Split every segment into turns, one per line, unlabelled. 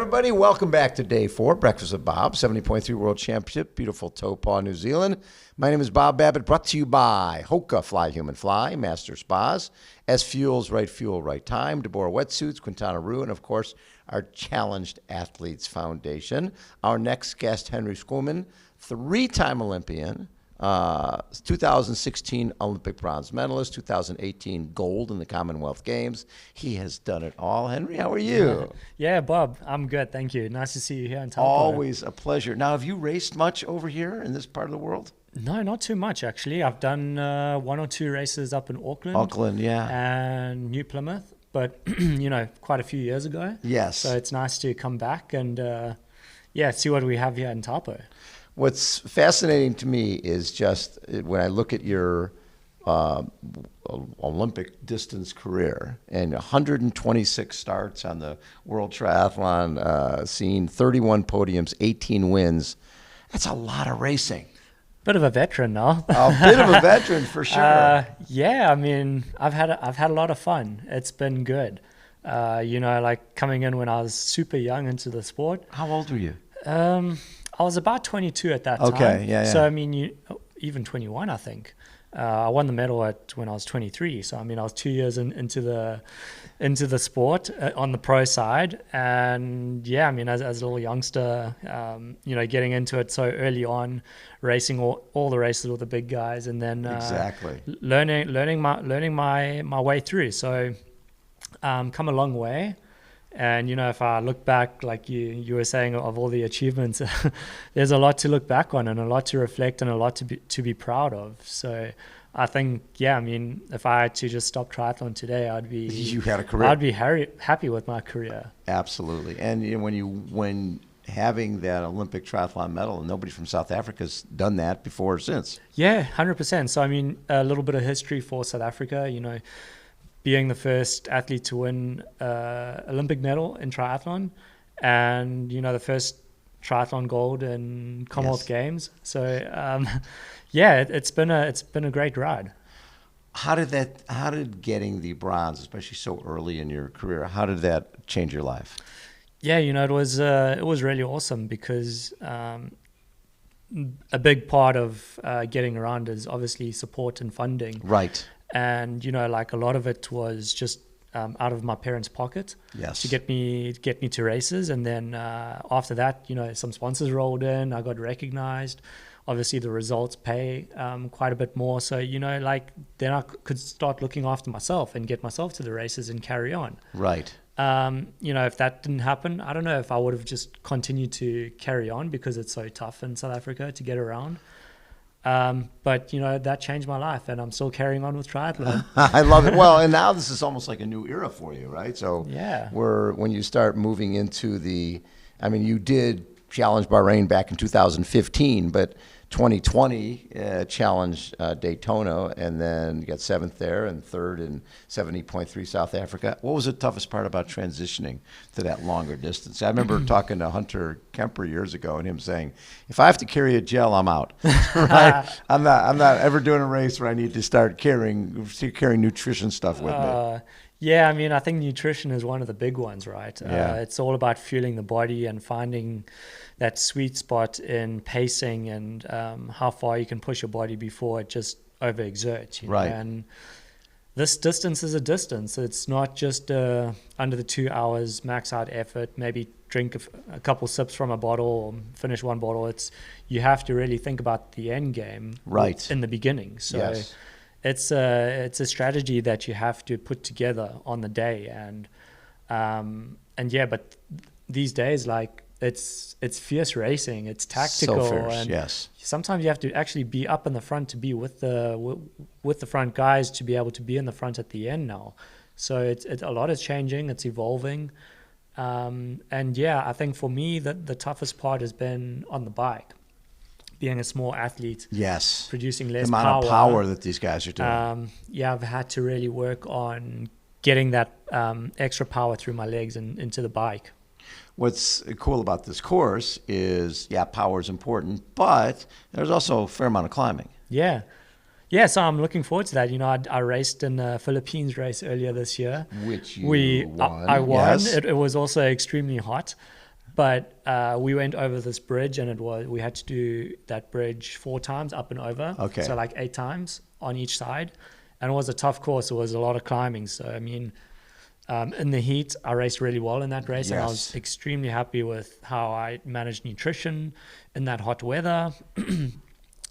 everybody. Welcome back to Day 4, Breakfast with Bob, 70.3 World Championship, beautiful Taupo, New Zealand. My name is Bob Babbitt, brought to you by HOKA, Fly Human Fly, Master Spas, SFuels, Right Fuel, Right Time, Deboer Wetsuits, Quintana, and of course, our Challenged Athletes Foundation. Our next guest, Henri Schoeman, three-time Olympian, 2016 Olympic bronze medalist, 2018 gold in the Commonwealth Games. He has done it all. Henri, how are you?
Yeah, Bob, I'm good. Thank you. Nice to see you here in Taupo.
Always a pleasure. Now, have you raced much over here in this part of the world?
No, not too much, actually. I've done one or two races up in Auckland.
Auckland, yeah.
And New Plymouth, but, quite a few years ago.
Yes.
So it's nice to come back and, see what we have here in Taupo.
What's fascinating to me is just when I look at your Olympic distance career and 126 starts on the World Triathlon scene, 31 podiums, 18 wins. That's a lot of racing.
Bit of a veteran now.
A bit of a veteran for sure.
I mean, I've had a lot of fun. It's been good. Like coming in when I was super young into the sport.
How old were you?
I was about 22 at that time.
Okay, yeah.
So, I mean, even 21, I think. I won the medal when I was 23. So, I mean, I was 2 years into the sport on the pro side. And, yeah, I mean, as a little youngster, getting into it so early on, racing all the races with the big guys, and then
exactly
learning my way through. So, come a long way. And, if I look back, like you were saying, of all the achievements, there's a lot to look back on and a lot to reflect and a lot to be proud of. So I think, if I had to just stop triathlon today,
You had a career.
I'd be happy with my career.
Absolutely. And when having that Olympic triathlon medal, and nobody from South Africa's done that before or since.
Yeah, 100%. So, I mean, a little bit of history for South Africa, being the first athlete to win Olympic medal in triathlon, and the first triathlon gold in Commonwealth Games. So it's been a great ride.
How did getting the bronze, especially so early in your career, how did that change your life?
Yeah, it was really awesome because a big part of getting around is obviously support and funding.
Right.
And, like a lot of it was just out of my parents' pocket to get me to races. And then after that, some sponsors rolled in. I got recognized. Obviously, the results pay quite a bit more. So, then I could start looking after myself and get myself to the races and carry on.
Right.
If that didn't happen, I don't know if I would have just continued to carry on because it's so tough in South Africa to get around. But that changed my life, and I'm still carrying on with triathlon.
I love it. Well, and now this is almost like a new era for you, right? So
yeah,
when you start moving into you did Challenge Bahrain back in 2015, but 2020 Challenge Daytona, and then you got 7th there and 3rd in 70.3 South Africa. What was the toughest part about transitioning to that longer distance? I remember talking to Hunter Kemper years ago and him saying, if I have to carry a gel, I'm out. Right? I'm not ever doing a race where I need to start carrying nutrition stuff with me.
Yeah, I think nutrition is one of the big ones, right?
Yeah.
It's all about fueling the body and finding that sweet spot in pacing and how far you can push your body before it just overexerts.
Right.
And this distance is a distance. It's not just under the 2 hours max out effort, maybe drink a couple sips from a bottle or finish one bottle. You have to really think about the end game in the beginning. So
yes.
It's a strategy that you have to put together on the day, but these days, like it's fierce racing, it's tactical,
so fierce,
and
yes.
Sometimes you have to actually be up in the front to be with the front guys to be able to be in the front at the end now. So it's a lot is changing, it's evolving, I think for me that the toughest part has been on the bike. Being a small athlete, producing less
power. The amount of power that these guys are doing.
I've had to really work on getting that extra power through my legs and into the bike.
What's cool about this course is, power is important, but there's also a fair amount of climbing.
Yeah, so I'm looking forward to that. I raced in the Philippines race earlier this year.
Which you won.
I won.
Yes.
It was also extremely hot. But we went over this bridge, and we had to do that bridge 4 times up and over.
Okay.
So like 8 times on each side. And it was a tough course. It was a lot of climbing. So, I mean, in the heat, I raced really well in that race.
Yes.
And I was extremely happy with how I managed nutrition in that hot weather.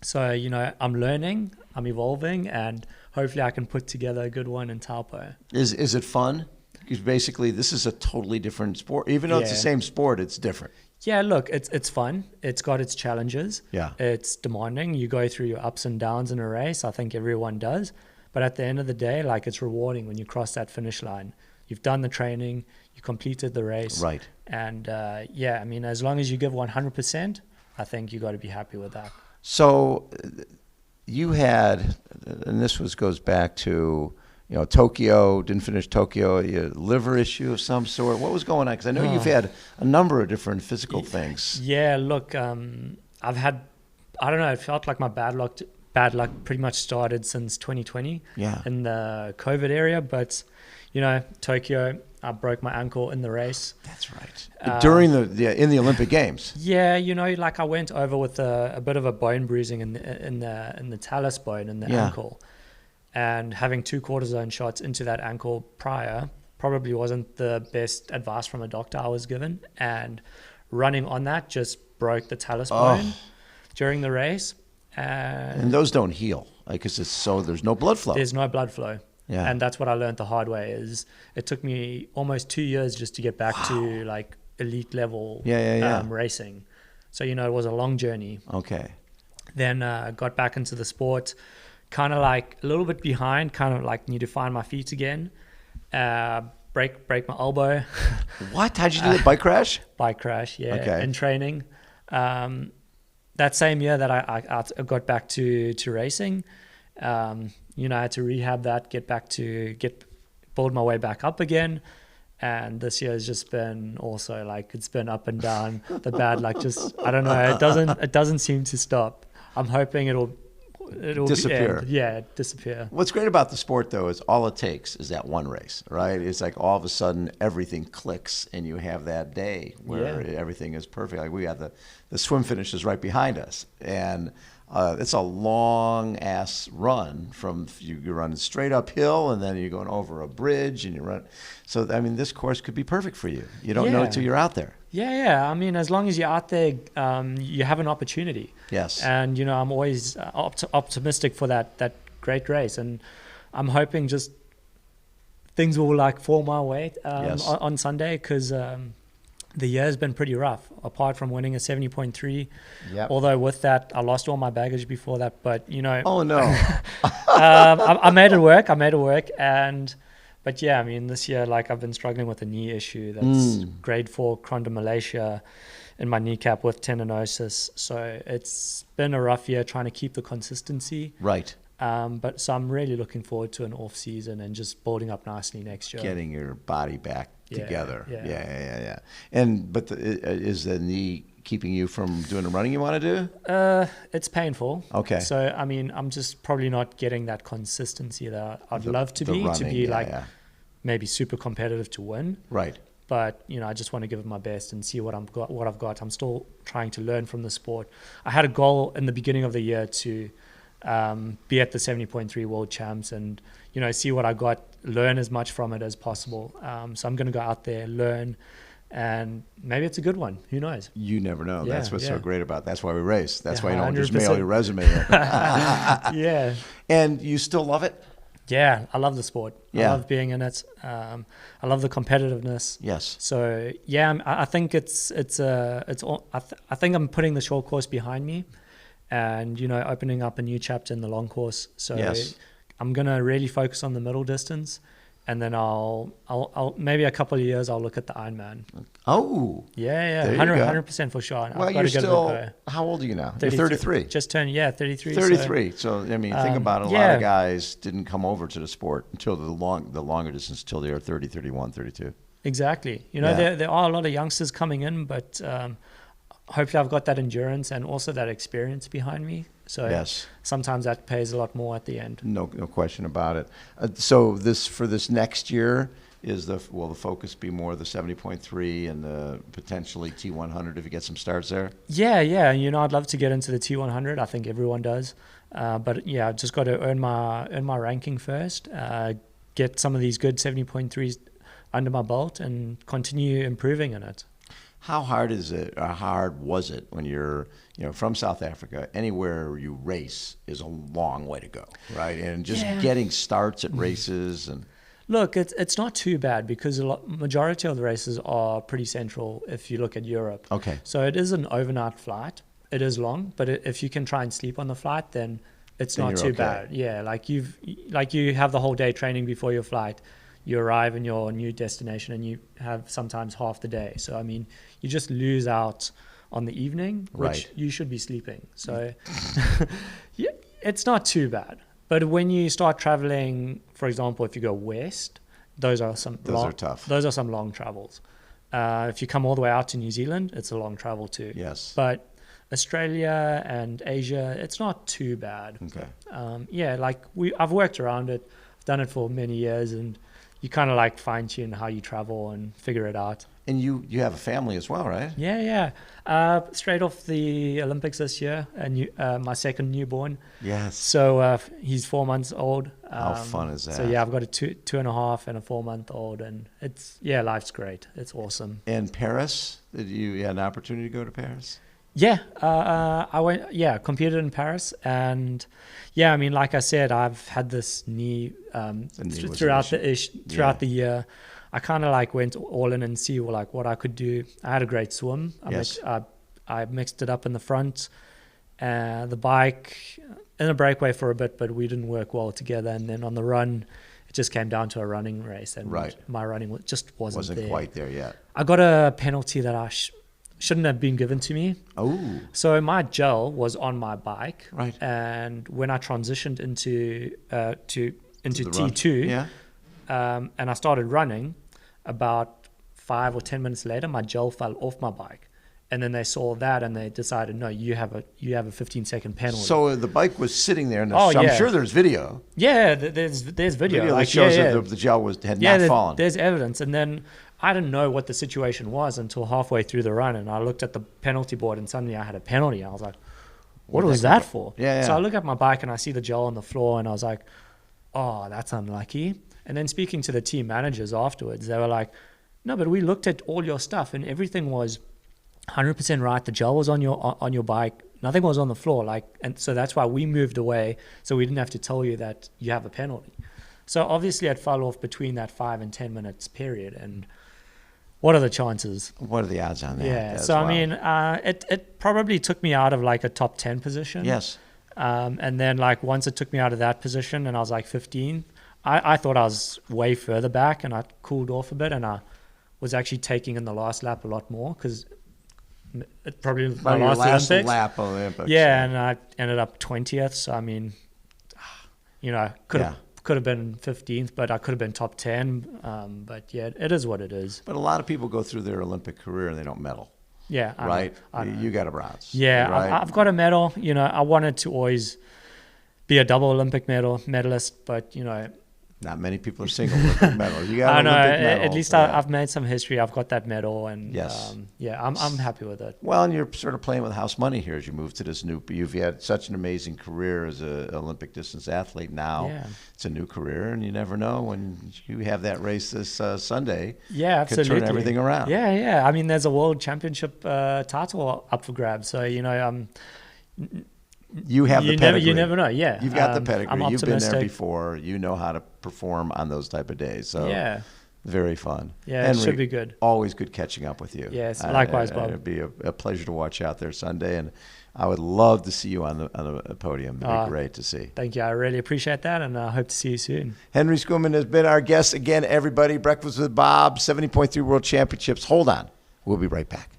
So, you know, I'm learning, I'm evolving, and hopefully I can put together a good one in Taupo.
Is it fun? Because basically this is a totally different sport. Even though it's the same sport, it's different.
Yeah, look, it's fun. It's got its challenges.
Yeah.
It's demanding. You go through your ups and downs in a race. I think everyone does. But at the end of the day, like, it's rewarding when you cross that finish line. You've done the training, you completed the race.
Right.
And yeah, I mean, as long as you give 100%, I think you got to be happy with that.
So you had, and this goes back to, you know, Tokyo, didn't finish Tokyo, you had a liver issue of some sort. What was going on? Because I know you've had a number of different physical things.
Yeah, look, I've had, I don't know, it felt like my bad luck pretty much started since 2020 in the COVID area. But, you know, Tokyo, I broke my ankle in the race.
That's right. During in the Olympic Games.
Yeah, you know, like I went over with a bit of a bone bruising in the talus bone in the ankle, and having 2 cortisone shots into that ankle prior probably wasn't the best advice from a doctor I was given, and running on that just broke the talus bone during the race. And
those don't heal, because there's no blood flow.
There's no blood flow.
Yeah.
And that's what I learned the hard way. Is it took me almost 2 years just to get back to like elite level racing. So, you know, it was a long journey.
Okay.
Then got back into the sport, kind of like a little bit behind, kind of like need to find my feet again. Break my elbow.
What? How'd you do it? Bike crash?
Bike crash, yeah.
Okay.
In training. That same year that I got back to racing, you know, I had to rehab that, build my way back up again. And this year has just been also like, it's been up and down. The bad luck just, I don't know, it doesn't seem to stop. I'm hoping it'll
disappear.
Disappear.
What's great about the sport, though, is all it takes is that one race, right? It's like all of a sudden everything clicks and you have that day where everything is perfect. Like we got the swim finish is right behind us, and it's a long ass run from you're running straight uphill and then you're going over a bridge and you run. So I mean, this course could be perfect for you. You don't know it till you're out there.
Yeah. I mean, as long as you're out there, you have an opportunity.
Yes.
And, you know, I'm always optimistic for that great race. And I'm hoping just things will like fall my way on Sunday, because the year has been pretty rough, apart from winning a 70.3.
Yep.
Although with that, I lost all my baggage before that. But, you know.
Oh, no.
I made it work. But yeah, I mean, this year, like, I've been struggling with a knee issue. That's grade 4 chondromalacia in my kneecap with tendinosis. So it's been a rough year trying to keep the consistency.
Right.
But so I'm really looking forward to an off season and just building up nicely next year.
Getting your body back together.
Yeah.
But is the knee keeping you from doing the running you want to do?
It's painful.
Okay.
So, I mean, I'm just probably not getting that consistency that I'd love to be, maybe super competitive to win.
Right.
But, you know, I just want to give it my best and see what I've got. I'm still trying to learn from the sport. I had a goal in the beginning of the year to be at the 70.3 World Champs and, you know, see what I got, learn as much from it as possible. So I'm going to go out there, learn, and maybe it's a good one. Who knows?
You never know. That's what's so great about it. That's why we race. That's why you don't
100%.
just mail your resume in.
Yeah.
And you still love it?
Yeah, I love the sport.
Yeah.
I love being in it. I love the competitiveness.
Yes.
So yeah, I think I think I'm putting the short course behind me, and, you know, opening up a new chapter in the long course. So I'm gonna really focus on the middle distance, and then I'll maybe a couple of years I'll look at the Ironman.
Oh.
Yeah, 100% for sure.
Well, you're still, how old are you now? You're 33.
Just turned 33.
33. So I mean, think about it. A lot of guys didn't come over to the sport until the longer distance, till they are 30, 31, 32.
Exactly. You know, there are a lot of youngsters coming in, but hopefully I've got that endurance and also that experience behind me. So sometimes that pays a lot more at the end.
No question about it. So for this next year, will the focus be more the 70.3 and the potentially T100 if you get some starts there?
Yeah. I'd love to get into the T100. I think everyone does. But yeah, I've just got to earn my ranking first, get some of these good 70.3s under my belt and continue improving in it.
How hard is it, or how hard was it when you're, from South Africa? Anywhere you race is a long way to go, right? And just getting starts at races and.
Look, it's not too bad because majority of the races are pretty central if you look at Europe.
Okay.
So it is an overnight flight. It is long, but if you can try and sleep on the flight, then it's not too bad. Yeah, like you have the whole day training before your flight. You arrive in your new destination and you have sometimes half the day. So, I mean, you just lose out on the evening, which you should be sleeping. So, yeah, it's not too bad. But when you start traveling, for example, if you go west, those are tough. Those are some long travels. If you come all the way out to New Zealand, it's a long travel too.
Yes.
But Australia and Asia, it's not too bad.
Okay.
I've worked around it. I've done it for many years, and you kind of like fine tune how you travel and figure it out.
And you have a family as well, right?
Yeah. Straight off the Olympics this year, and my second newborn.
Yes.
So he's 4 months old.
How fun is that?
So yeah, I've got a 2.5 and a 4-month-old, and life's great. It's awesome.
And Paris? Did you had an opportunity to go to Paris?
Yeah, I went. Yeah, competed in Paris, and yeah, I mean, like I said, I've had this knee throughout the year. I kind of went all in and see what I could do. I had a great swim. I mixed it up in the front, the bike, in a breakaway for a bit, but we didn't work well together. And then on the run, it just came down to a running race, and my running just wasn't there.
Quite there yet.
I got a penalty that I shouldn't have been given to me.
Oh.
So my gel was on my bike.
Right.
And when I transitioned into T2, and I started running, about 5 or 10 minutes later, my gel fell off my bike. And then they saw that and they decided, no, you have a 15-second penalty.
So the bike was sitting there, and I'm sure there's video.
Yeah, there's video.
Video that shows that the gel had not fallen.
There's evidence. And then I didn't know what the situation was until halfway through the run, and I looked at the penalty board, and suddenly I had a penalty. I was like, what was that for?
Yeah.
So I look at my bike and I see the gel on the floor, and I was like, oh, that's unlucky. And then speaking to the team managers afterwards, they were like, no, but we looked at all your stuff and everything was 100% right. The gel was on your bike. Nothing was on the floor. And so that's why we moved away, so we didn't have to tell you that you have a penalty. So obviously it fell off between that 5 and 10 minutes period. And what are the chances?
What are the odds on that?
Yeah. So I mean, it probably took me out of a top 10 position.
Yes.
And then once it took me out of that position and I was 15, I thought I was way further back, and I cooled off a bit, and I was actually taking in the last lap a lot more because it probably was my last Olympics.
Lap Olympics.
Yeah, and I ended up 20th. So I mean, could have been 15th, but I could have been top 10. But yeah, it is what it is.
But a lot of people go through their Olympic career and they don't medal.
Yeah.
Right? You got a bronze.
Yeah,
right?
I've got a medal. I wanted to always be a double Olympic medalist, but
not many people are single Olympic medal. You got an Olympic medal.
At least I've made some history. I've got that medal, and
yes.
I'm happy with it.
Well, and you're sort of playing with house money here as you move to this new. You've had such an amazing career as an Olympic distance athlete. Now it's a new career, and you never know when you have that race this Sunday.
Yeah, absolutely.
Could turn everything around.
Yeah. I mean, there's a world championship title up for grabs, so
you have the pedigree.
You never know, yeah.
You've got the pedigree.
I'm
You've
optimistic.
been there before. You know how to perform on those type of days. So very fun.
Yeah,
Henri,
it should be good.
Always good catching up with you.
Yes, likewise, Bob.
It'd be a pleasure to watch out there Sunday, and I would love to see you on the podium. It'd be great to see.
Thank you. I really appreciate that, and I hope to see you soon.
Henri Schoeman has been our guest again, everybody. Breakfast with Bob, 70.3 World Championships. Hold on. We'll be right back.